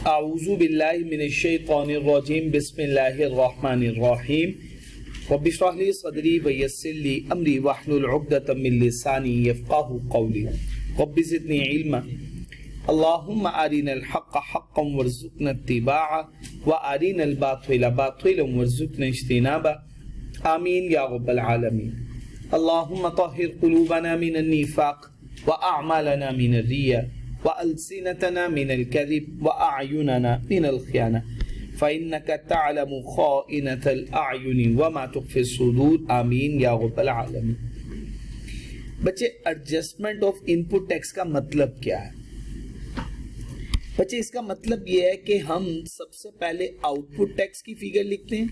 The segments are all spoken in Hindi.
अऊज़ु बिल्लाहि मिनश शैतानिर रजीम बिस्मिल्लाहिर रहमानिर रहीम रब्बि इश्रह ली सदरी व यस्सिर ली अमरी वहलुल उक़दतम मिन लिसानी यफ़क़हू क़ौली रब्बि ज़िदनी इल्मा अल्लाहुम्मा अरिनल हक़्क़ हक़्क़न वरज़ुक़ना इत्तिबाअह व अरिनल बातिला बातिलन वरज़ुक़ना इज्तिनाबा आमीन या रब्बल आलमीन। अल्लाहुम्मा तहिर क़ुलूबना मिनन निफ़ाक़ व अअमालना मिनर रिया व अलसिनतना मिनल कज़िब व अअयुनना मिनल ख़ियाना फ़इन्नका तअलमु ख़ाइनतल अअयुनि व मा तुख़फ़ी सुदूर आमीन या रब्बल आलमीन। बच्चे, एडजस्टमेंट ऑफ इनपुट टैक्स का मतलब क्या है? बच्चे, इसका मतलब यह है कि हम सबसे पहले आउटपुट टैक्स की फिगर लिखते हैं,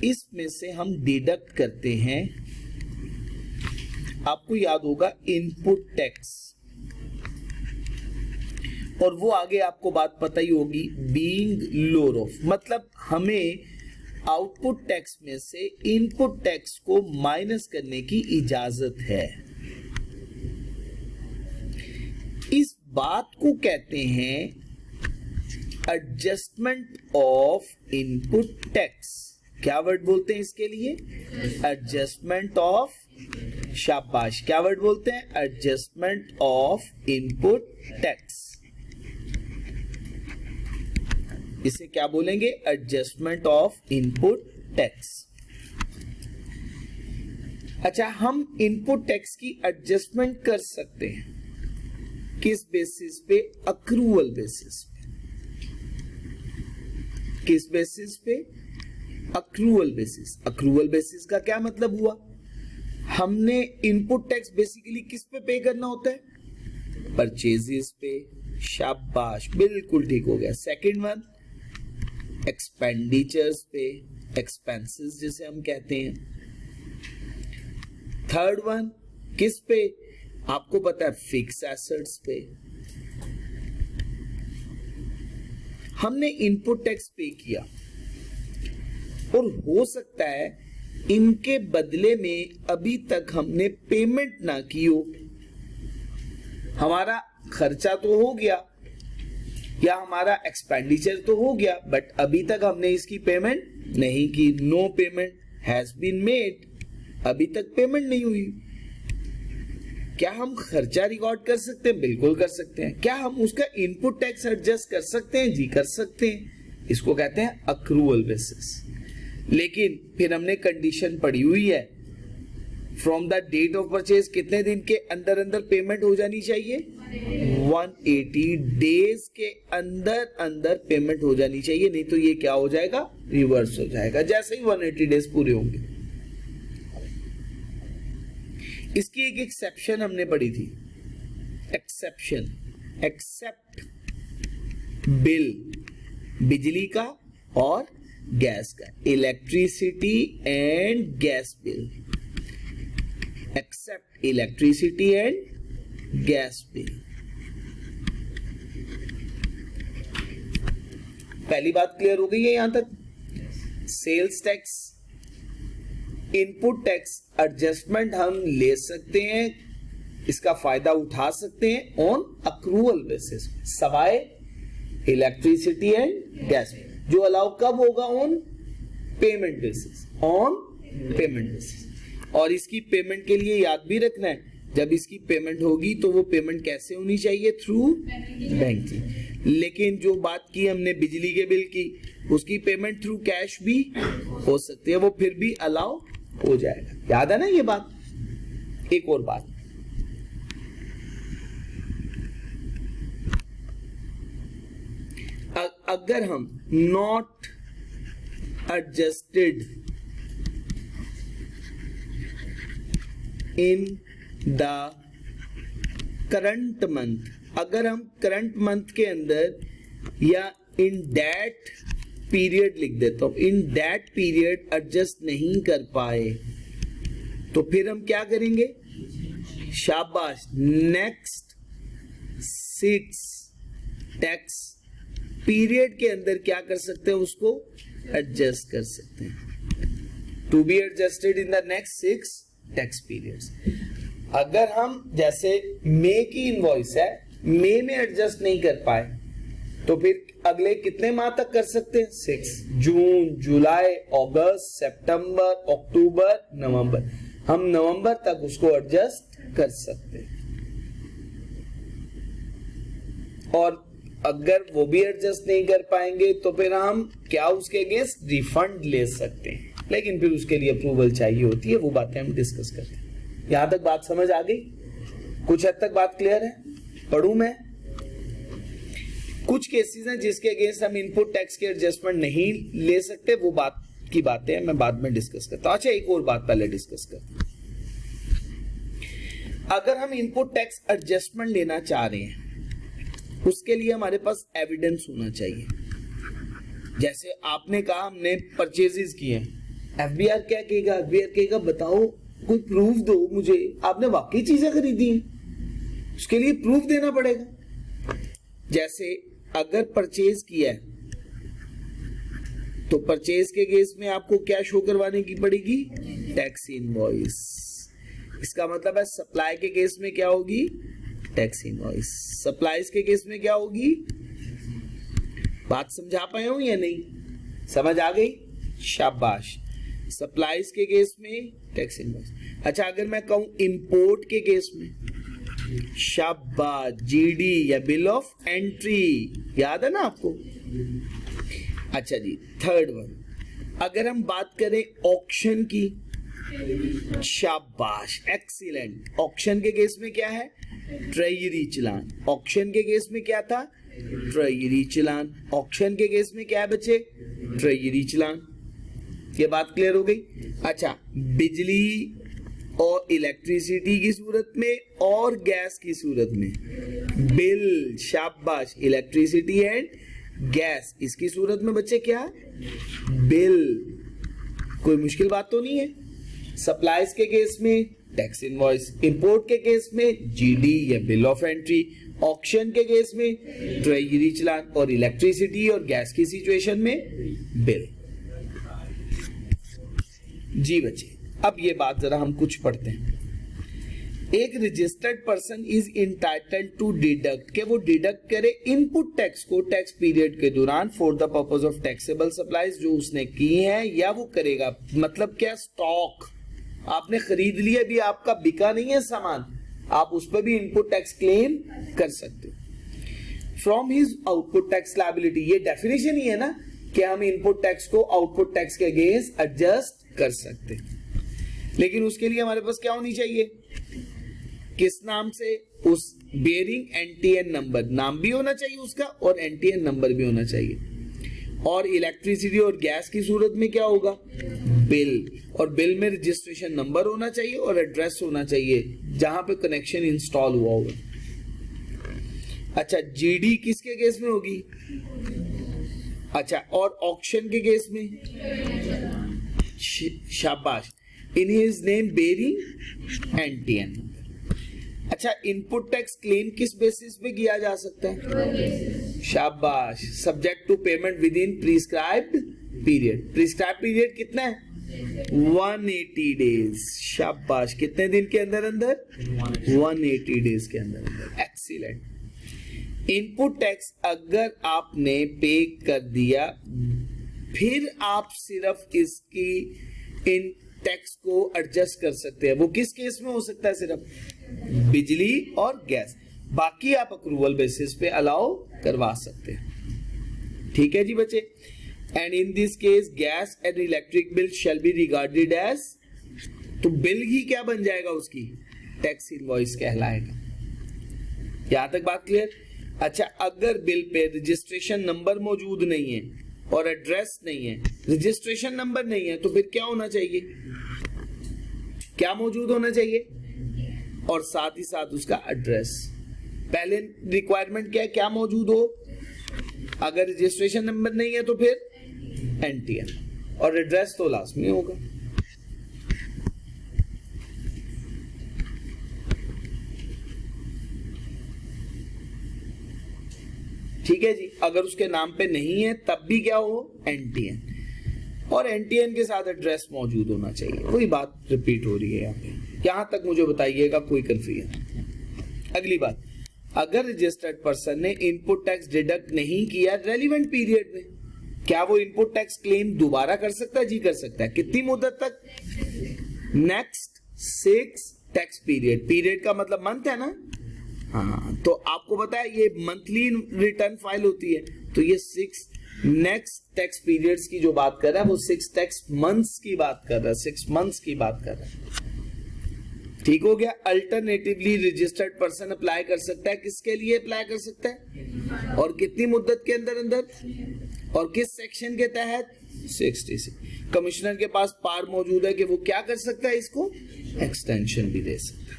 इसमें से हम डिडक्ट करते हैं, आपको याद होगा, इनपुट टैक्स, और वो आगे आपको बात पता ही होगी, बीइंग लोअर ऑफ, मतलब हमें आउटपुट टैक्स में से इनपुट टैक्स को माइनस करने की इजाजत है। इस बात को कहते हैं एडजस्टमेंट ऑफ इनपुट टैक्स। क्या वर्ड बोलते हैं इसके लिए? एडजस्टमेंट ऑफ, शाबाश, क्या वर्ड बोलते हैं? Adjustment of input tax. इसे क्या बोलेंगे? Adjustment of input tax. अच्छा, हम इनपुट टैक्स की एडजस्टमेंट कर सकते हैं किस बेसिस पे? अक्रूवल बेसिस पे। किस बेसिस पे? Accrual basis. अक्रूवल बेसिस का क्या मतलब हुआ? हमने इनपुट टैक्स बेसिकली किस पे पे करना होता है? परचेजेस पे। शाबाश, बिल्कुल ठीक हो गया। सेकंड वन, एक्सपेंडिचर्स पे, एक्सपेंसेस जिसे हम कहते हैं। थर्ड वन किस पे? आपको पता है, फिक्स एसेट्स पे। हमने इनपुट टैक्स पे किया और हो सकता है इनके बदले में अभी तक हमने पेमेंट ना की हो। हमारा खर्चा तो हो गया या हमारा एक्सपेंडिचर तो हो गया, बट अभी तक हमने इसकी पेमेंट नहीं की। No payment has been made, अभी तक पेमेंट नहीं हुई। क्या हम खर्चा रिकॉर्ड कर सकते हैं? बिल्कुल कर सकते हैं। क्या हम उसका इनपुट टैक्स एडजस्ट कर सकते हैं? जी कर सकते हैं। इसको कहते हैं अक्रूवल बेसिस। लेकिन फिर हमने कंडीशन पड़ी हुई है, from the date of purchase कितने दिन के अंदर अंदर पेमेंट हो जानी चाहिए? 180 डेज के अंदर अंदर पेमेंट हो जानी चाहिए, नहीं तो ये क्या हो जाएगा? रिवर्स हो जाएगा जैसे ही 180 डेज पूरे होंगे। इसकी एक एक्सेप्शन हमने पढ़ी थी, एक्सेप्शन, एक्सेप्ट बिल, बिजली का और गैस का, electricity and gas bill, except electricity and gas bill. पहली बात क्लियर हो गई है यहां तक? Sales tax, input tax adjustment हम ले सकते हैं, इसका फायदा उठा सकते हैं ऑन अक्रूवल बेसिस, सवाए इलेक्ट्रिसिटी एंड गैस, जो अलाउ कब होगा? On payment basis, on payment basis. और इसकी पेमेंट के लिए याद भी रखना है, जब इसकी पेमेंट होगी तो वो पेमेंट कैसे होनी चाहिए? Through banking. लेकिन जो बात की हमने बिजली के बिल की, उसकी पेमेंट थ्रू कैश भी हो सकती है, वो फिर भी अलाउ हो जाएगा। याद है ना ये बात? एक और बात, अगर हम not adjusted in the current month, अगर हम करंट मंथ के अंदर या इन दैट पीरियड लिख देता हूं, इन दैट पीरियड एडजस्ट नहीं कर पाए, तो फिर हम क्या करेंगे? शाबाश, नेक्स्ट 6 टैक्स पीरियड के अंदर क्या कर सकते हैं? उसको एडजस्ट कर सकते हैं। To be adjusted in the next 6 tax periods. अगर हम जैसे मई की इनवॉइस है, मई में एडजस्ट नहीं कर पाए तो फिर अगले कितने माह तक कर सकते हैं? 6, जून, जुलाई, अगस्त, सितंबर, अक्टूबर, नवंबर। हम नवंबर तक उसको एडजस्ट कर सकते हैं। और अगर वो भी एडजस्ट नहीं कर पाएंगे तो फिर हम क्या उसके अगेंस्ट रिफंड ले सकते हैं, लेकिन फिर उसके लिए अप्रूवल चाहिए होती है। वो बातें हम डिस्कस करते हैं। यहां तक बात समझ आ गई? कुछ हद तक बात क्लियर है? पढ़ूं मैं? कुछ केसेस हैं जिसके अगेंस्ट हम इनपुट टैक्स के एडजस्टमेंट नहीं ले सकते, वो बात की बातें हैं, मैं बाद में डिस्कस करता हूं। अच्छा, एक और बात पहले डिस्कस करते हैं। अगर हम इनपुट टैक्स एडजस्टमेंट लेना चाह रहे हैं, उसके लिए हमारे पास एविडेंस होना चाहिए। जैसे आपने कहा हमने परचेजेस किए, एफबीआर क्या कहेगा? एफबीआर कहेगा बताओ कोई प्रूफ दो मुझे, आपने वाकई चीजें खरीदी, उसके लिए प्रूफ देना पड़ेगा। जैसे अगर परचेज किया है तो परचेज के केस में आपको क्या शो करवाने की पड़ेगी? Tax invoice. इसका मतलब है सप्लाई के केस में क्या होगी? Tax invoice. सप्लाईज के केस में क्या होगी? बात समझा पाए हो या नहीं? समझ आ गई? शाबाश। सप्लाईज के केस में टैक्स इनवॉइस। अच्छा, अगर मैं कहूं इंपोर्ट के केस में, शाबाश, जीडी या बिल ऑफ एंट्री, याद है ना आपको? अच्छा जी, थर्ड वन, अगर हम बात करें ऑक्शन की, शाबाश, एक्सीलेंट। ऑक्शन के केस में क्या है? ट्रेजरी चालान। ऑक्शन के केस में क्या था? ट्रेजरी चालान। ऑक्शन के केस में क्या है बच्चे? ट्रेजरी चालान। ये बात क्लियर हो गई? अच्छा, बिजली और इलेक्ट्रिसिटी की सूरत में और गैस की सूरत में बिल, शाबाश, इलेक्ट्रिसिटी एंड गैस, इसकी सूरत में बच्चे क्या है? बिल। कोई मुश्किल बात तो नहीं है। सप्लाईज के केस में टैक्स इनवॉइस, इंपोर्ट के केस में जीडी या बिल ऑफ एंट्री, ऑक्शन के केस में ट्रेजरी चालान, और इलेक्ट्रिसिटी और गैस की सिचुएशन में बिल। जी बच्चे, अब ये बात जरा हम कुछ पढ़ते हैं। एक registered person is entitled to deduct, के वो डिडक्ट करे इनपुट टैक्स को टैक्स पीरियड के दौरान for the purpose of taxable supplies जो उसने की है या वो करेगा। मतलब क्या? स्टॉक आपने खरीद लिया, अभी आपका बिका नहीं है सामान, आप उस पर भी इनपुट टैक्स क्लेम कर सकते हो। From his output tax liability, ये डेफिनेशन ही है ना कि हम इनपुट टैक्स को आउटपुट टैक्स के अगेंस्ट एडजस्ट कर सकते हैं। लेकिन उसके लिए हमारे पास क्या होनी चाहिए? किस नाम से? उस बेयरिंग एनटीएन नंबर, नाम भी होना चाहिए उसका और एनटीएन नंबर भी होना चाहिए। और इलेक्ट्रिसिटी और गैस की सूरत में क्या होगा? बिल। और बिल में रजिस्ट्रेशन नंबर होना चाहिए और एड्रेस होना चाहिए जहां पे कनेक्शन इंस्टॉल हुआ होगा। अच्छा, जीडी किसके केस में होगी? अच्छा, और ऑक्शन के केस में? शाबाश, in his name bearing NTN. अच्छा, इनपुट टैक्स क्लेम किस बेसिस पे किया जा सकता है? शाबाश, subject to payment within prescribed period. Prescribed period कितना है? 180 डेज। शाबाश, कितने दिन के अंदर अंदर? 180 डेज के अंदर अंदर। एक्सीलेंट। इनपुट टैक्स अगर आपने पे कर दिया, फिर आप सिर्फ इसकी इन टैक्स को एडजस्ट कर सकते हैं। वो किस केस में हो सकता है? सिर्फ बिजली और गैस, बाकी आप अक्रूवल बेसिस पे अलाउ करवा सकते हैं। ठीक है जी बच्चे। And in this case gas and electric bill shall be regarded as, तो बिल ही क्या बन जाएगा उसकी? टैक्स इनवॉइस कहलाएगा। यहां तक बात क्लियर? अच्छा, अगर बिल पे रजिस्ट्रेशन नंबर मौजूद नहीं है और एड्रेस नहीं है, रजिस्ट्रेशन नंबर नहीं है, तो फिर क्या होना चाहिए? क्या मौजूद होना चाहिए? और साथ ही साथ उसका एड्रेस। पहले रिक्वायरमेंट क्या है? क्या मौजूद हो। अगर रजिस्ट्रेशन नंबर नहीं है तो फिर एनटीएन, और एड्रेस तो लाजमी होगा। ठीक है जी। अगर उसके नाम पे नहीं है तब भी क्या हो? एनटीएन, और एनटीएन के साथ एड्रेस मौजूद होना चाहिए। वही बात रिपीट हो रही है यहाँ पे। यहां तक मुझे बताइएगा कोई कंफ्यूजन। अगली बात, अगर रजिस्टर्ड पर्सन ने इनपुट टैक्स डिडक्ट नहीं किया रेलिवेंट पीरियड में, क्या वो इनपुट टैक्स क्लेम दोबारा कर सकता है? जी कर सकता है। कितनी मुद्दत तक? Next 6 tax period. पीरियड का मतलब मंथ है ना? हाँ, तो आपको पता है ये मंथली रिटर्न फाइल होती है, तो ये 6 नेक्स्ट टैक्स पीरियड्स की जो बात कर रहा है वो 6 टैक्स मंथ्स की बात कर रहा है, 6 मंथ्स की बात कर रहा है। ठीक हो गया। अल्टरनेटिवली रजिस्टर्ड पर्सन अप्लाई कर सकता है, किसके लिए अप्लाई कर सकता है और कितनी मुद्दत के अंदर अंदर और किस सेक्शन के तहत? 66। कमिश्नर के पास पावर मौजूद है कि वो क्या कर सकता है, इसको एक्सटेंशन भी दे सकता है।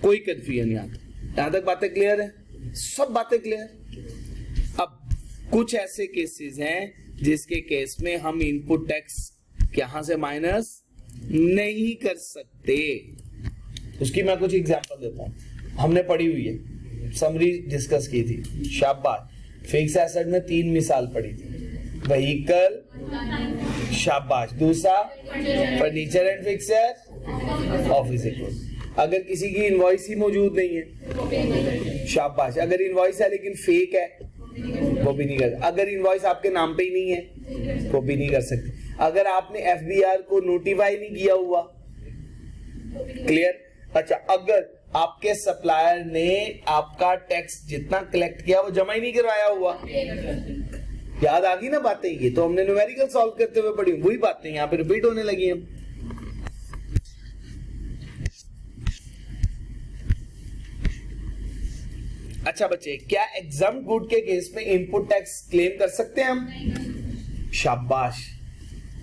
कोई कंफ्यूजन नहीं आता। यहां तक बातें क्लियर है? सब बातें क्लियर। अब कुछ ऐसे केसेस हैं जिसके केस में हम इनपुट टैक्स यहां से माइनस नहीं कर सकते, उसकी मैं कुछ एग्जांपल देता हूं। हमने पढ़ी हुई है, समरी डिस्कस की थी, शाबाश। फिक्स एसेट में 3 मिसाल पढ़ी थी, व्हीकल, शाबाश। दूसरा furniture and fixer, office equipment. अगर किसी की इनवॉइस ही मौजूद नहीं है, शाबाश। अगर इनवॉइस है लेकिन फेक है, वो भी नहीं कर। अगर इनवॉइस आपके नाम पे ही नहीं है, वो भी नहीं कर सकते। अगर आपने एफबीआर को नोटिफाई नहीं किया हुआ, क्लियर। अच्छा, अगर आपके सप्लायर ने आपका टैक्स जितना कलेक्ट किया वो जमा ही नहीं करवाया हुआ, याद आ गई ना बातें? ये तो हमने न्यूमेरिकल सॉल्व करते हुए पढ़ी, वही बातें यहाँ पे रिपीट होने लगी हैं। अच्छा बच्चे, क्या एग्जाम गुड के केस में इनपुट टैक्स क्लेम कर सकते हैं हम? शाबाश।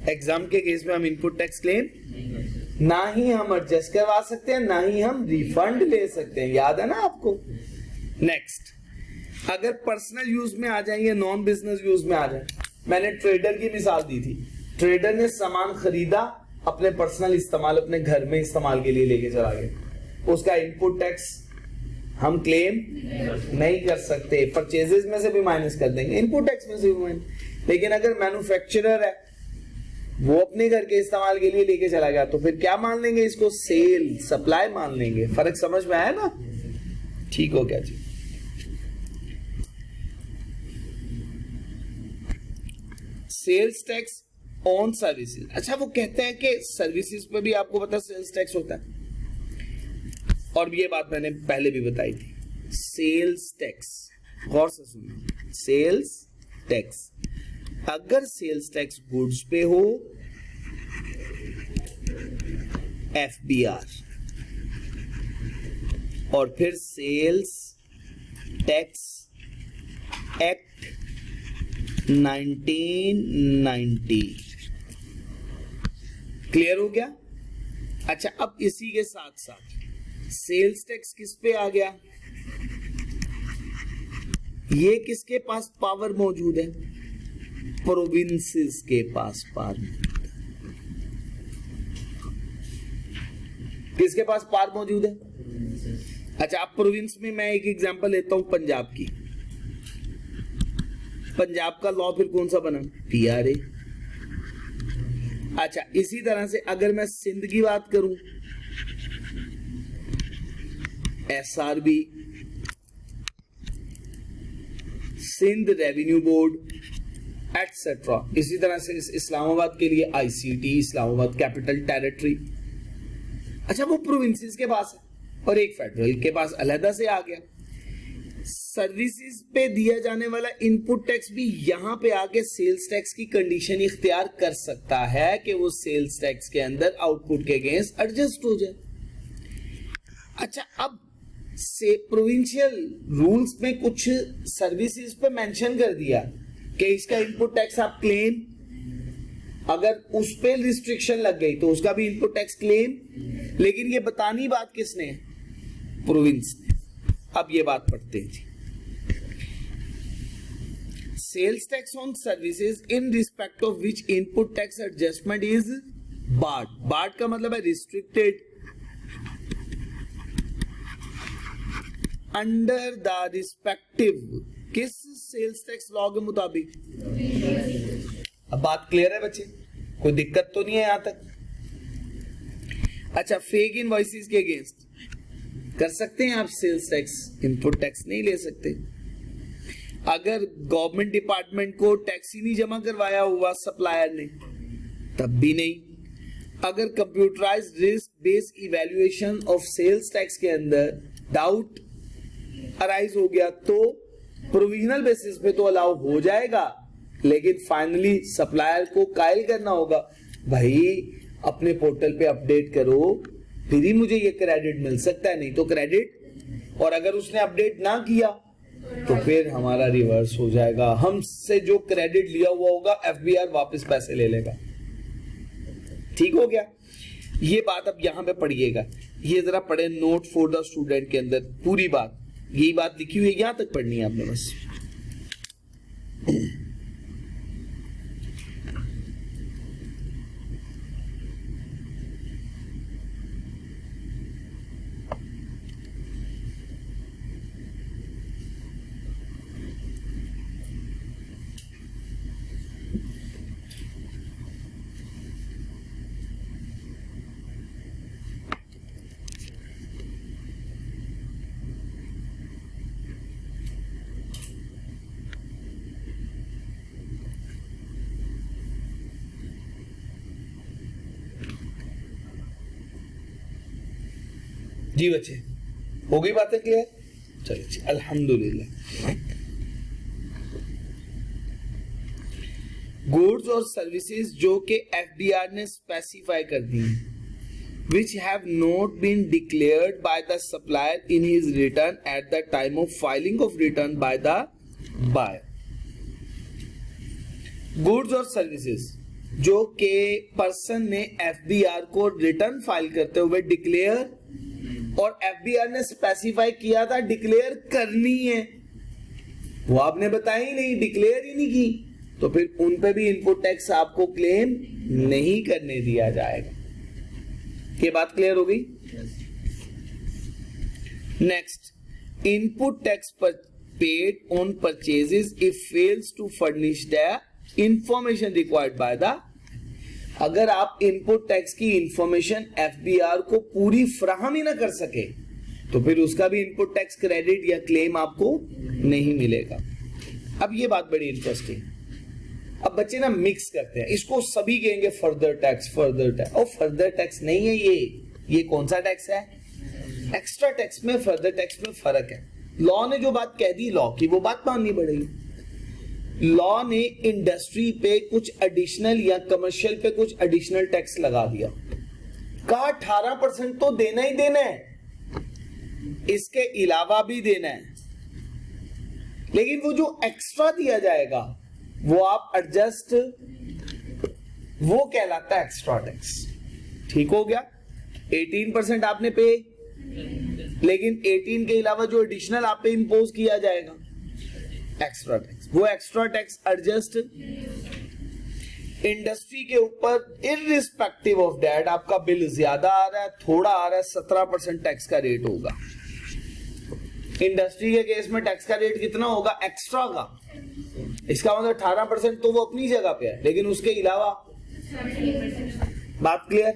एग्जाम के केस में हम इनपुट टैक्स क्लेम ना ही हम एडजस्ट करवा सकते हैं, ना ही हम रिफंड ले सकते हैं। याद है ना आपको? नेक्स्ट, अगर पर्सनल यूज में आ जाए या नॉन बिजनेस यूज में आ जाए। मैंने ट्रेडर की मिसाल दी थी। ट्रेडर ने सामान खरीदा, अपने पर्सनल इस्तेमाल, अपने घर में इस्तेमाल के लिए लेके चला गया, उसका इनपुट टैक्स हम क्लेम नहीं कर सकते। परचेजेस में से भी माइनस कर देंगे, इनपुट टैक्स में से भी माइनस। लेकिन अगर मैन्युफैक्चरर है, वो अपने घर के इस्तेमाल के लिए लेके चला गया, तो फिर क्या मान लेंगे इसको? सेल, सप्लाई मान लेंगे। फर्क समझ में आया ना? ठीक हो गया जी। Sales tax on services. अच्छा, वो कहते हैं कि सर्विसेज पे भी आपको पता सेल्स टैक्स होता है, और ये बात मैंने पहले भी बताई थी। सेल्स टैक्स, गौर से सुनो, सेल्स टैक्स, अगर सेल्स टैक्स गुड्स पे हो, एफबीआर, और फिर सेल्स टैक्स एक्ट 1990। क्लियर हो गया? अच्छा, अब इसी के साथ साथ सेल्स टैक्स किस पे आ गया? ये किसके पास पावर मौजूद है? प्रोविंसेस के पास पावर मौजूद है। किसके पास पावर मौजूद है? अच्छा, अब प्रोविंस में मैं एक एग्जांपल लेता हूं, पंजाब की। पंजाब का लॉ फिर कौन सा बना? पीआरए। अच्छा, इसी तरह से अगर मैं सिंध की बात करूं, SRB, Sindh revenue board, etcetera. इसी तरह से इस्लामाबाद के लिए आईसीटी, इस्लामाबाद कैपिटल टेरिटरी। अच्छा, वो प्रोविंसेस के पास है और एक फेडरल के पास अलहदा से आ गया। सर्विसेज पे दिया जाने वाला इनपुट टैक्स भी यहां पे आके सेल्स टैक्स की कंडीशन इख्तियार कर सकता है कि वो सेल्स टैक्स के अंदर आउटपुट के अगेंस्ट एडजस्ट हो जाए। अच्छा, अब से प्रोविंशियल रूल्स में कुछ सर्विसेज पे मेंशन कर दिया कि इसका इनपुट टैक्स आप क्लेम, अगर उस पे रिस्ट्रिक्शन लग गई तो उसका भी इनपुट टैक्स क्लेम। लेकिन ये बतानी बात किसने है? प्रोविंस ने। अब ये बात पढ़ते हैं जी। Sales tax on services in respect of which input tax adjustment is barred. Barred का मतलब है रिस्ट्रिक्टेड अंडर द रिस्पेक्टिव, किस सेल्स टैक्स लॉ के मुताबिक? अब बात क्लियर है बच्चे? कोई दिक्कत तो नहीं है यहां तक? अच्छा, फेक इनवॉइसेस के अगेंस्ट कर सकते हैं आप सेल्स टैक्स, इनपुट टैक्स नहीं ले सकते। अगर गवर्नमेंट डिपार्टमेंट को टैक्स ही नहीं जमा करवाया हुआ सप्लायर ने, तब भी नहीं। अगर computerised risk based evaluation of sales tax के अंदर डाउट अराइज हो गया तो प्रोविजनल बेसिस पे तो अलाउ हो जाएगा, लेकिन फाइनली सप्लायर को कायल करना होगा, भाई अपने पोर्टल पे अपडेट करो, फिर ही मुझे ये क्रेडिट मिल सकता है, नहीं तो क्रेडिट, और अगर उसने अपडेट ना किया तो फिर हमारा रिवर्स हो जाएगा, हमसे जो क्रेडिट लिया हुआ होगा एफबीआर वापस पैसे ले लेगा। ठीक हो गया, ये बात अब यहां पे पढ़िएगा, ये जरा पढ़े नोट फॉर द स्टूडेंट के अंदर, पूरी बात यही बात लिखी हुई है, यहां तक पढ़नी है आपने बस। जी बच्चे, हो गई बातें क्लियर? चलिए अल्हम्दुलिल्लाह। गुड्स और सर्विसेज जो कि एफबीआर ने स्पेसिफाई कर दी, which have not been declared by the supplier in his return at the time of filing of return by the buyer। Goods और सर्विसेज जो के पर्सन ने एफबीआर को रिटर्न फाइल करते हुए डिक्लेयर, और एफबीआर ने स्पेसिफाई किया था डिक्लेयर करनी है, वो आपने बताया ही नहीं, डिक्लेयर ही नहीं की, तो फिर उन पे भी इनपुट टैक्स आपको क्लेम नहीं करने दिया जाएगा। ये बात क्लियर हो गई? नेक्स्ट, इनपुट टैक्स पर paid on purchases if fails to furnish the information required by the, अगर आप इनपुट टैक्स की इंफॉर्मेशन एफबीआर को पूरी फराहम ही ना कर सके तो फिर उसका भी इनपुट टैक्स क्रेडिट या क्लेम आपको नहीं मिलेगा। अब ये बात बड़ी इंटरेस्टिंग, अब बच्चे ना मिक्स करते हैं, इसको सभी कहेंगे फर्दर टैक्स, फर्दर टैक्स, और फर्दर टैक्स नहीं है ये कौन सा टैक्स है? एक्स्ट्रा टैक्स में फर्दर टैक्स में फर्क है। लॉ ने जो बात कह दी, लॉ की वो बात माननी पड़ेगी। लॉ ने इंडस्ट्री पे कुछ एडिशनल या कमर्शियल पे कुछ एडिशनल टैक्स लगा दिया, कहा 18% तो देना ही देना है, इसके अलावा भी देना है, लेकिन वो जो एक्स्ट्रा दिया जाएगा वो आप एडजस्ट, वो कहलाता है एक्स्ट्रा टैक्स। ठीक हो गया? 18% आपने पे, लेकिन 18 के अलावा जो एडिशनल आप पे इंपोज किया जाएगा एक्स्ट्रा टैक्स, वो एक्स्ट्रा टैक्स एडजस्ट इंडस्ट्री के ऊपर इररिस्पेक्टिव ऑफ दैट, आपका बिल ज्यादा आ रहा है थोड़ा आ रहा है, 17% टैक्स का रेट होगा। इंडस्ट्री के केस में टैक्स का रेट कितना होगा? एक्स्ट्रा का, इसका मतलब 18% तो वो अपनी जगह पे है, लेकिन उसके अलावा, बात क्लियर?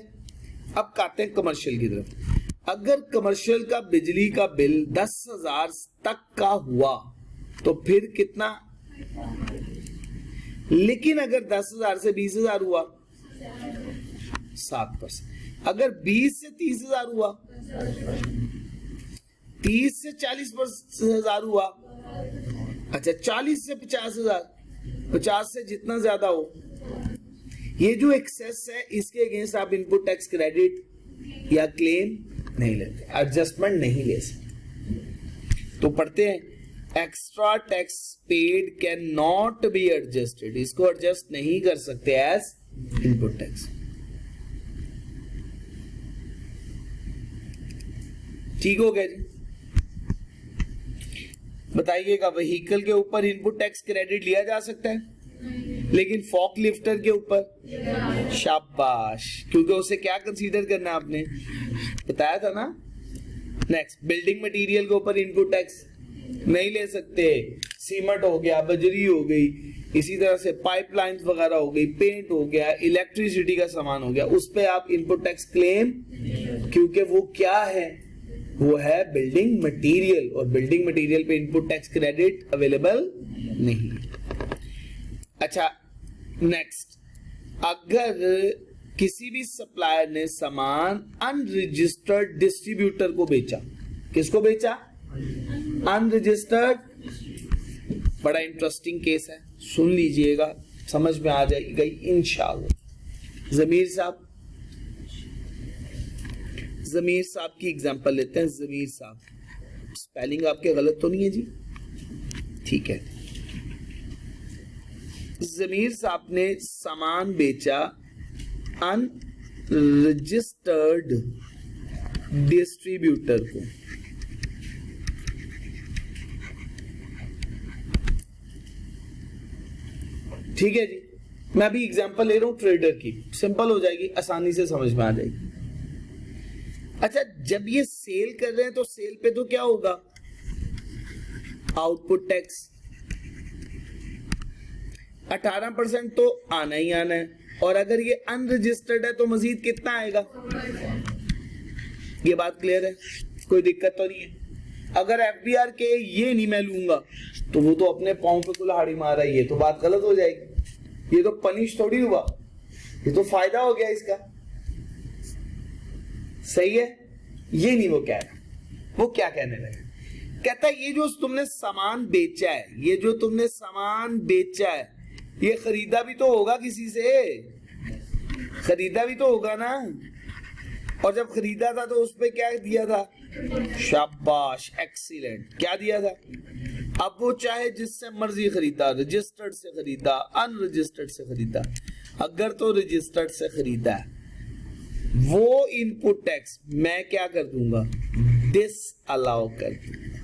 अब आते हैं कमर्शियल की तरफ। अगर कमर्शियल का बिजली का बिल 10,000 तक का हुआ तो फिर कितना? लेकिन अगर 10,000 से 20,000 हुआ 7%, अगर 20 से 30,000 हुआ, 30 से 40,000 हुआ, अच्छा 40 से 50,000, 50 से जितना ज्यादा हो, ये जो एक्सेस है इसके अगेंस्ट आप इनपुट टैक्स क्रेडिट या क्लेम नहीं लेते, एडजस्टमेंट नहीं ले सकते। तो पढ़ते हैं, extra tax paid can not be adjusted, इसको एडजस्ट नहीं कर सकते एज इनपुट टैक्स। ठीक हो गया जी? बताइएगा, व्हीकल के ऊपर इनपुट टैक्स क्रेडिट लिया जा सकता है, लेकिन फॉक लिफ्टर के ऊपर शाबाश, क्योंकि उसे क्या कंसीडर करना है आपने बताया था ना। नेक्स्ट, बिल्डिंग मटेरियल के ऊपर इनपुट टैक्स नहीं ले सकते, सीमेंट हो गया, बजरी हो गई, इसी तरह से पाइपलाइंस वगैरह हो गई, पेंट हो गया, इलेक्ट्रिसिटी का सामान हो गया, उस पे आप इनपुट टैक्स क्लेम क्योंकि वो क्या है, वो है बिल्डिंग मटेरियल, और बिल्डिंग मटेरियल पे इनपुट टैक्स क्रेडिट अवेलेबल नहीं। अच्छा नेक्स्ट, अगर किसी भी सप्लायर ने सामान अनरजिस्टर्ड डिस्ट्रीब्यूटर को बेचा, किसको बेचा, अनरजिस्टर्ड, बड़ा इंटरेस्टिंग केस है, सुन लीजिएगा, समझ में आ जाएगी इंशाअल्लाह। जमीर साहब की एग्जांपल लेते हैं। जमीर साहब, स्पेलिंग आपके गलत तो नहीं है जी? ठीक है। जमीर साहब ने सामान बेचा अनरजिस्टर्ड डिस्ट्रीब्यूटर को। ठीक है जी, मैं अभी एग्जांपल ले रहा हूं ट्रेडर की, सिंपल हो जाएगी, आसानी से समझ में आ जाएगी। अच्छा, जब ये सेल कर रहे हैं तो सेल पे तो क्या होगा, आउटपुट टैक्स 18% तो आना ही आना है, और अगर ये अनरजिस्टर्ड है तो मजीद कितना आएगा। ये बात क्लियर है, कोई दिक्कत तो नहीं है। अगर एफबीआर के ये नहीं मैं लूंगा तो वो तो अपने पांव पे कुल्हाड़ी मार रही है, तो बात गलत हो जाएगी। ये तो पनिश थोड़ी हुआ, ये तो फायदा हो गया इसका, सही है। ये नहीं वो कह रहा, वो क्या कहने लगा, कहता है ये जो तुमने सामान बेचा है, ये जो तुमने सामान बेचा है, ये खरीदा भी तो होगा किसी से, खरीदा भी तो होगा ना, और जब खरीदा था तो उस पे क्या दिया था, शाबाश, एक्सीलेंट, क्या दिया था। अब वो चाहे जिससे मर्जी खरीदा, रजिस्टर्ड से खरीदा, अनरजिस्टर्ड से खरीदा, अगर तो रजिस्टर्ड से खरीदा है, वो इनपुट टैक्स मैं क्या कर दूंगा, डिस अलाउ कर दूंगा।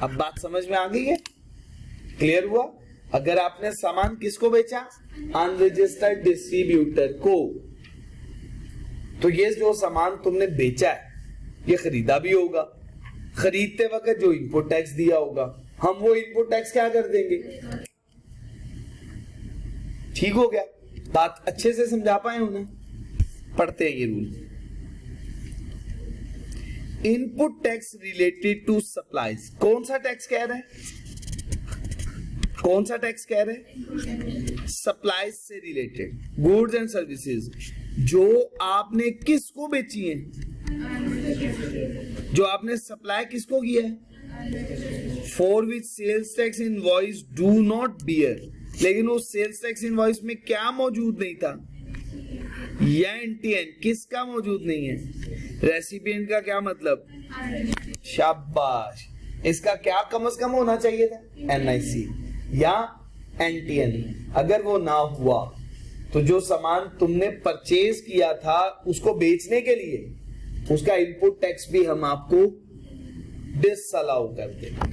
अब बात समझ में आ गई है, क्लियर हुआ। अगर आपने सामान किसको बेचा, अनरजिस्टर्ड डिस्ट्रीब्यूटर को, तो ये जो सामान तुमने बेचा है ये खरीदा भी होगा, खरीदते वक्त जो इनपुट टैक्स दिया होगा, हम वो इनपुट टैक्स क्या कर देंगे। ठीक हो गया, बात अच्छे से समझा पाए हो ना। पढ़ते हैं ये rule. Input tax related to supplies, कौन सा टैक्स कह रहे हैं, कौन सा टैक्स कह रहे हैं, सप्लाईज से रिलेटेड, गुड्स एंड सर्विसेज जो आपने किसको बेची है, जो आपने सप्लाई किसको किया है, for which sales tax invoice do not bear, लेकिन उस सेल्स टैक्स इनवॉइस में क्या मौजूद नहीं था, या एनटीएन किसका मौजूद नहीं है, रेसिपिएंट का क्या मतलब, शाबाश, इसका क्या कम से कम होना चाहिए था, एनआईसी या एनटीएन। अगर वो ना हुआ तो जो सामान तुमने परचेज किया था उसको बेचने के लिए, उसका इनपुट टैक्स भी हम आपको डिसअलाउ कर देंगे।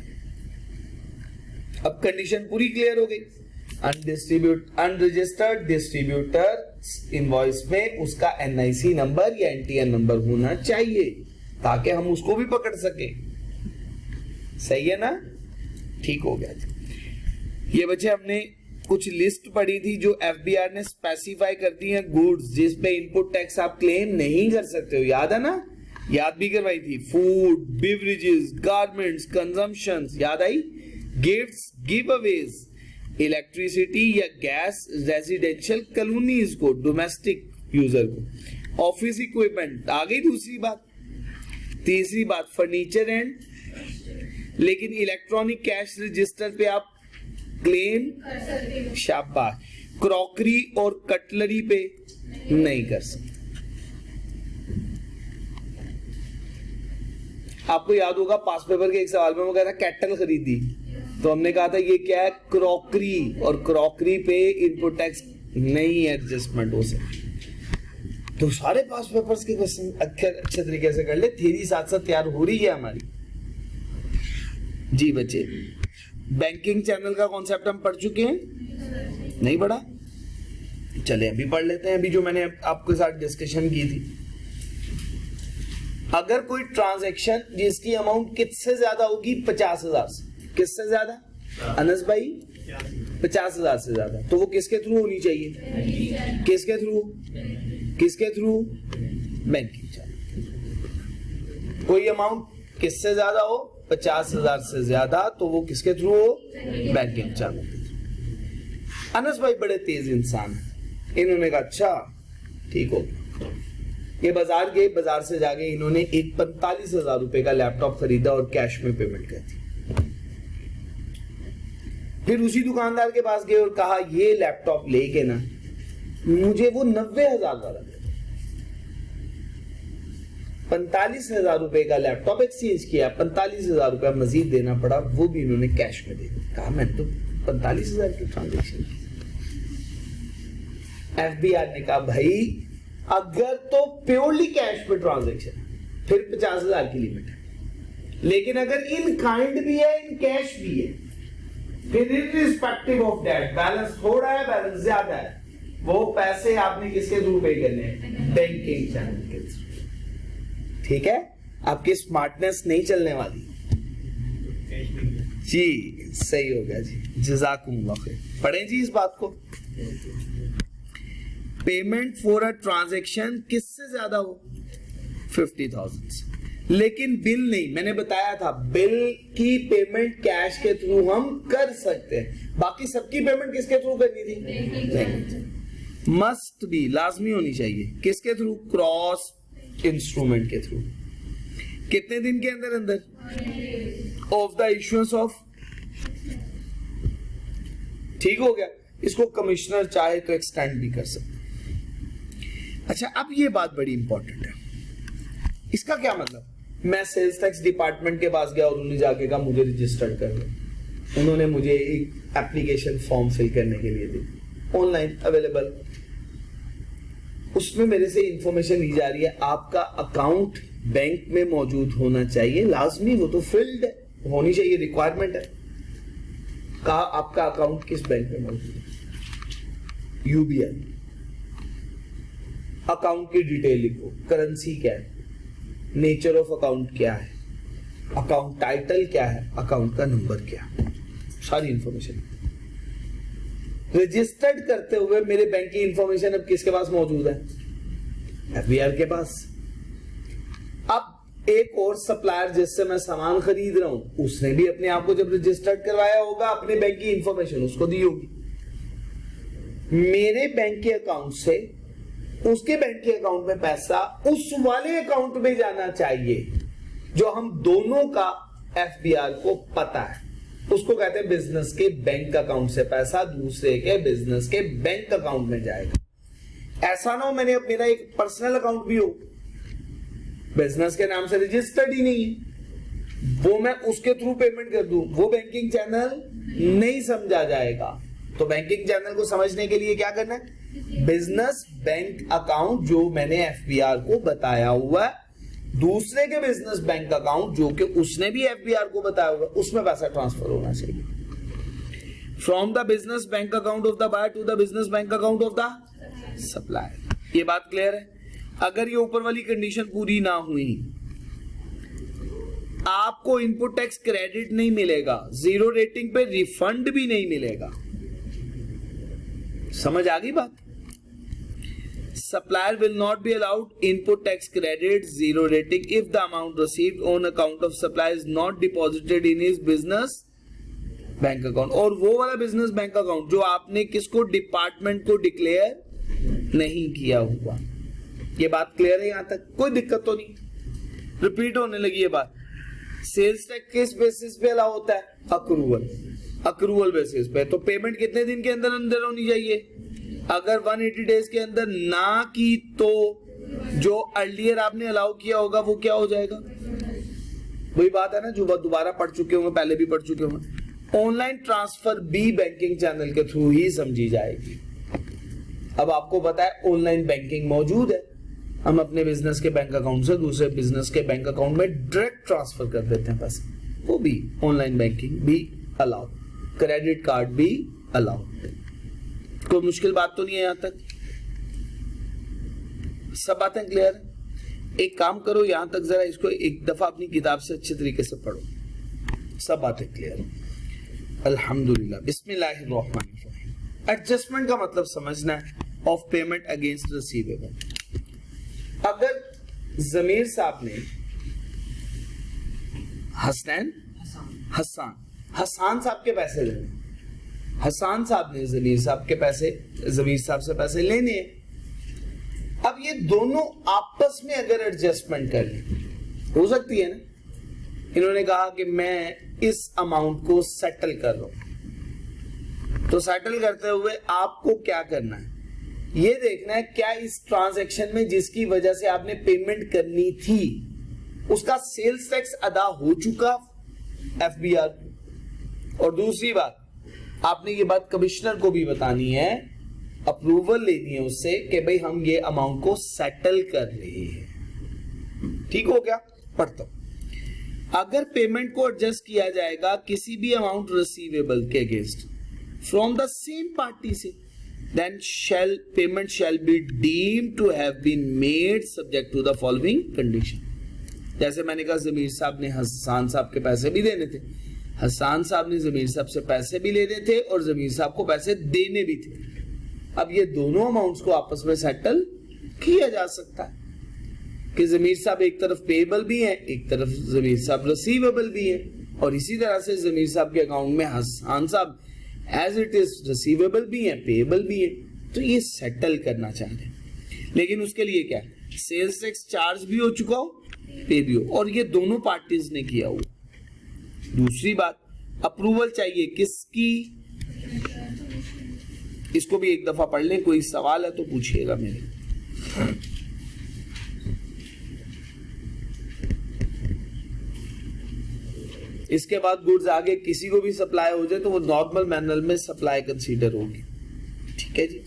अब कंडीशन पूरी क्लियर हो गई। अनरजिस्टर्ड डिस्ट्रीब्यूटर इनवॉइस में उसका एनआईसी नंबर या एनटीएन नंबर होना चाहिए ताकि हम उसको भी पकड़ सके, सही है ना। ठीक हो गया। ये बच्चे हमने कुछ लिस्ट पढ़ी थी जो एफबीआर ने स्पेसिफाई कर दी है गुड्स जिस पे इनपुट टैक्स आप क्लेम नहीं कर सकते हो, याद है ना, याद भी करवाई थी। फूड, बेवरेजेस, गारमेंट्स, कंजम्पशंस, याद आई, गिफ्ट्स, गिव अवेज, इलेक्ट्रिसिटी या गैस रेजिडेंशियल कॉलोनीज को, डोमेस्टिक यूजर को, ऑफिस इक्विपमेंट, आ गई दूसरी बात। तीसरी बात फर्नीचर एंड, लेकिन इलेक्ट्रॉनिक कैश रजिस्टर पे आप क्लेम, शाबाश, क्रॉकरी और कटलरी पे नहीं कर सकते। आपको याद होगा पास पेपर के एक सवाल में वो कहा था कैटल खरीदी, तो हमने कहा था ये क्या है, क्रॉकरी, और क्रॉकरी पे इनपुट टैक्स नहीं एडजस्टमेंट हो सकती। तो सारे पास पेपर्स के क्वेश्चन अच्छे तरीके से कर ले, थ्योरी साथ साथ तैयार हो रही है हमारी। जी बच्चे, बैंकिंग चैनल का कॉन्सेप्ट हम पढ़ चुके हैं, नहीं पढ़ा, चले अभी पढ़ लेते हैं, अभी जो मैंने आपके साथ डिस्कशन की थी। अगर कोई ट्रांजैक्शन जिसकी अमाउंट किससे ज्यादा होगी, 50,000 से, किससे ज्यादा अनस भाई, 50,000 से ज्यादा, तो वो किसके थ्रू होनी चाहिए, किसके थ्रू, किसके थ्रू? Banking channel. कोई अमाउंट किससे ज्यादा हो, 50,000 से ज्यादा, तो वो किसके थ्रू हो? बैंकिंग चैनल के थ्रू। अनस भाई बड़े तेज इंसान है, इन्होंने कहा अच्छा ठीक हो। ये बाजार गए, बाजार से जाके इन्होंने एक 45,000 रुपए का लैपटॉप खरीदा और कैश में पेमेंट कर दी। फिर उसी दुकानदार के पास गए और कहा ये लैपटॉप लेके ना मुझे वो 90,000 वाला दे। 45,000 रुपए का लैपटॉप एक्सचेंज किया, 45,000 रुपया मजीद देना पड़ा, वो भी इन्होंने कैश में दे दिया। कहा मैंने तो 45,000 की ट्रांजेक्शन की। एफबीआर ने कहा भाई अगर तो प्योरली कैश पे ट्रांजेक्शन फिर 50,000 की लिमिट है, लेकिन अगर इन काइंड भी है, इन कैश भी है, फिर इररिस्पेक्टिव ऑफ दैट बैलेंस थोड़ा है, बैलेंस ज्यादा है, वो पैसे आपने किसके थ्रू पे करने हैं? बैंकिंग चैनल के थ्रू। ठीक है, आपकी स्मार्टनेस नहीं चलने वाली जी। सही हो गया जी, जज़ाकुमुल्लाह खैर। पढ़ें जी इस बात को। पेमेंट फॉर अ ट्रांजैक्शन किससे ज्यादा हो? 50,000 से। लेकिन बिल नहीं, मैंने बताया था बिल की पेमेंट कैश के थ्रू हम कर सकते हैं, बाकी सबकी पेमेंट किसके थ्रू करनी थी? मस्ट भी, लाजमी होनी चाहिए। किसके थ्रू? क्रॉस इंस्ट्रूमेंट के थ्रू। कितने दिन के अंदर अंदर ऑफ द इश्यूएंस ऑफ। ठीक हो गया। इसको कमिश्नर चाहे तो एक्सटेंड भी कर सकते। अच्छा, अब ये बात बड़ी इंपॉर्टेंट है। इसका क्या मतलब? मैं सेल्स टैक्स डिपार्टमेंट के पास गया और उन्होंने जाके कहा मुझे रजिस्टर्ड कर दो। उन्होंने मुझे एक एप्लीकेशन फॉर्म फिल करने के लिए दी, ऑनलाइन अवेलेबल। उसमें मेरे से इंफॉर्मेशन ली जा रही है आपका अकाउंट बैंक में मौजूद होना चाहिए, लाजमी, वो तो फील्ड है, होनी चाहिए, रिक्वायरमेंट है। कहा आपका अकाउंट किस बैंक में मौजूद है? यूबीआई। अकाउंट की डिटेल लिखो, करेंसी क्या है, नेचर ऑफ अकाउंट क्या है, अकाउंट टाइटल क्या है, अकाउंट का नंबर क्या है, सारी इंफॉर्मेशन। रजिस्टर्ड करते हुए मेरे बैंक की इंफॉर्मेशन अब किसके पास मौजूद है? एफबीआर के पास। अब एक और सप्लायर जिससे मैं सामान खरीद रहा हूं, उसने भी अपने आप को जब रजिस्टर्ड करवाया होगा, अपने बैंक की इंफॉर्मेशन उसको दी होगी। मेरे बैंक के अकाउंट से उसके बैंक के अकाउंट में पैसा उस वाले अकाउंट में जाना चाहिए जो हम दोनों का एफबीआर को पता है। उसको कहते हैं बिजनेस के बैंक अकाउंट से पैसा दूसरे के बिजनेस के बैंक अकाउंट में जाएगा। ऐसा ना हो मेरा एक पर्सनल अकाउंट भी हो, बिजनेस के नाम से रजिस्टर्ड ही नहीं है, वो मैं उसके थ्रू पेमेंट कर दूं, वो बैंकिंग चैनल नहीं समझा जाएगा। तो बैंकिंग चैनल को समझने के लिए क्या करना है? बिजनेस बैंक अकाउंट जो मैंने एफबीआर को बताया हुआ है, दूसरे के बिजनेस बैंक अकाउंट जो कि उसने भी एफबीआर को बताया हुआ है, उसमें पैसा ट्रांसफर होना चाहिए। From the business bank account of the buyer to the business bank account of the supplier. ये बात क्लियर है? अगर ये ऊपर वाली कंडीशन पूरी ना हुई, आपको इनपुट टैक्स क्रेडिट नहीं मिलेगा, जीरो रेटिंग पे रिफंड भी नहीं मिलेगा। समझ आ गई बात? Supplier will not be allowed input tax credit, zero rating, if the amount received on account of supplier is not deposited in his business bank account. और वो वाला बिजनेस बैंक अकाउंट जो आपने किसको, डिपार्टमेंट को डिक्लेयर नहीं किया हुआ। ये बात क्लियर है? यहां तक कोई दिक्कत तो नहीं? रिपीट होने लगी ये बात। सेल्स टैक्स किस बेसिस पे अलाउ होता है? अक्रूवल, अक्रूवल बेसिस पे। तो पेमेंट कितने दिन के अंदर अंदर होनी चाहिए? अगर 180 डेज के अंदर ना की तो जो अर्लियर आपने अलाउ किया होगा वो क्या हो जाएगा? वही बात है ना जो दोबारा पढ़ चुके होंगे, पहले भी पढ़ चुके होंगे। ऑनलाइन ट्रांसफर भी बैंकिंग चैनल के थ्रू ही समझी जाएगी। अब आपको पता है ऑनलाइन बैंकिंग मौजूद है, हम अपने बिजनेस के बैंक अकाउंट से दूसरे बिजनेस के बैंक अकाउंट में डायरेक्ट ट्रांसफर कर देते हैं पैसे, वो भी ऑनलाइन बैंकिंग भी अलाउड, क्रेडिट कार्ड भी अलाउड। कोई मुश्किल बात तो नहीं है? यहां तक सब बातें क्लियर है? एक काम करो, यहां तक जरा इसको एक दफा अपनी किताब से अच्छे तरीके से पढ़ो, सब बातें क्लियर है। अल्हम्दुलिल्लाह, बिस्मिल्लाहिर्रहमानिर्रहीम। एडजस्टमेंट का मतलब समझना है, ऑफ पेमेंट अगेंस्ट रिसीवेबल। अगर जमीर साहब ने हसान साहब के पैसे लेने, हसान साहब ने जमीर साहब से पैसे लेने, अब ये दोनों आपस में अगर एडजस्टमेंट कर लें, हो सकती है ना, इन्होंने कहा कि मैं इस अमाउंट को सेटल कर रहा हूं, तो सेटल करते हुए आपको क्या करना है, ये देखना है क्या इस ट्रांजैक्शन में जिसकी वजह से आपने पेमेंट करनी थी उसका सेल्स टैक्स अदा हो चुका एफबीआर को। और दूसरी बात, आपने ये बात कमिश्नर को भी बतानी है, अप्रूवल लेनी है उससे कि भाई हम ये अमाउंट को सेटल कर रहे हैं। ठीक हो गया? पढ़ता हूं। अगर पेमेंट को एडजस्ट किया जाएगा किसी भी अमाउंट रिसीवेबल के against from the same party से, then payment shall be deemed to have been made subject to the following condition। जैसे मैंने कहा जमीर साहब ने हसान साहब के पैसे भी देने थे, हसान साहब ने जमीर साहब से पैसे भी लेने थे और जमीर साहब को पैसे देने भी थे। अब ये दोनों अमाउंट्स को आपस में सेटल किया जा सकता है कि जमीर साहब एक तरफ पेएबल भी हैं, एक तरफ जमीर साहब रिसीवेबल भी हैं, और इसी तरह से जमीर साहब के अकाउंट में हसान साहब एज इट इज रिसीवेबल भी है, पेएबल भी है, तो ये सेटल करना चाह रहे हैं। लेकिन उसके लिए क्या, सेल्स टैक्स चार्ज भी हो चुका हो, पे भी हो, और ये दोनों पार्टीज ने किया हुआ। दूसरी बात, अप्रूवल चाहिए किसकी, इसको भी एक दफा पढ़ लें, कोई सवाल है तो पूछिएगा मेरे। इसके बाद गुड्स आगे किसी को भी सप्लाई हो जाए तो वो नॉर्मल मैनुअल में सप्लाई कंसीडर होगी। ठीक है जी।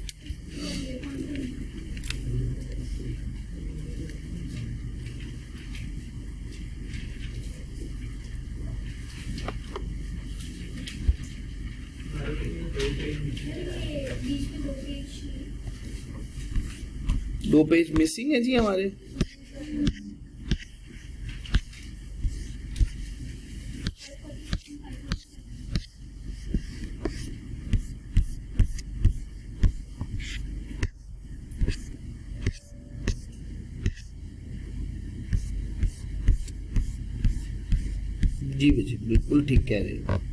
दो पेज मिसिंग है जी हमारे। जी बिल्कुल ठीक कह रहे हैं।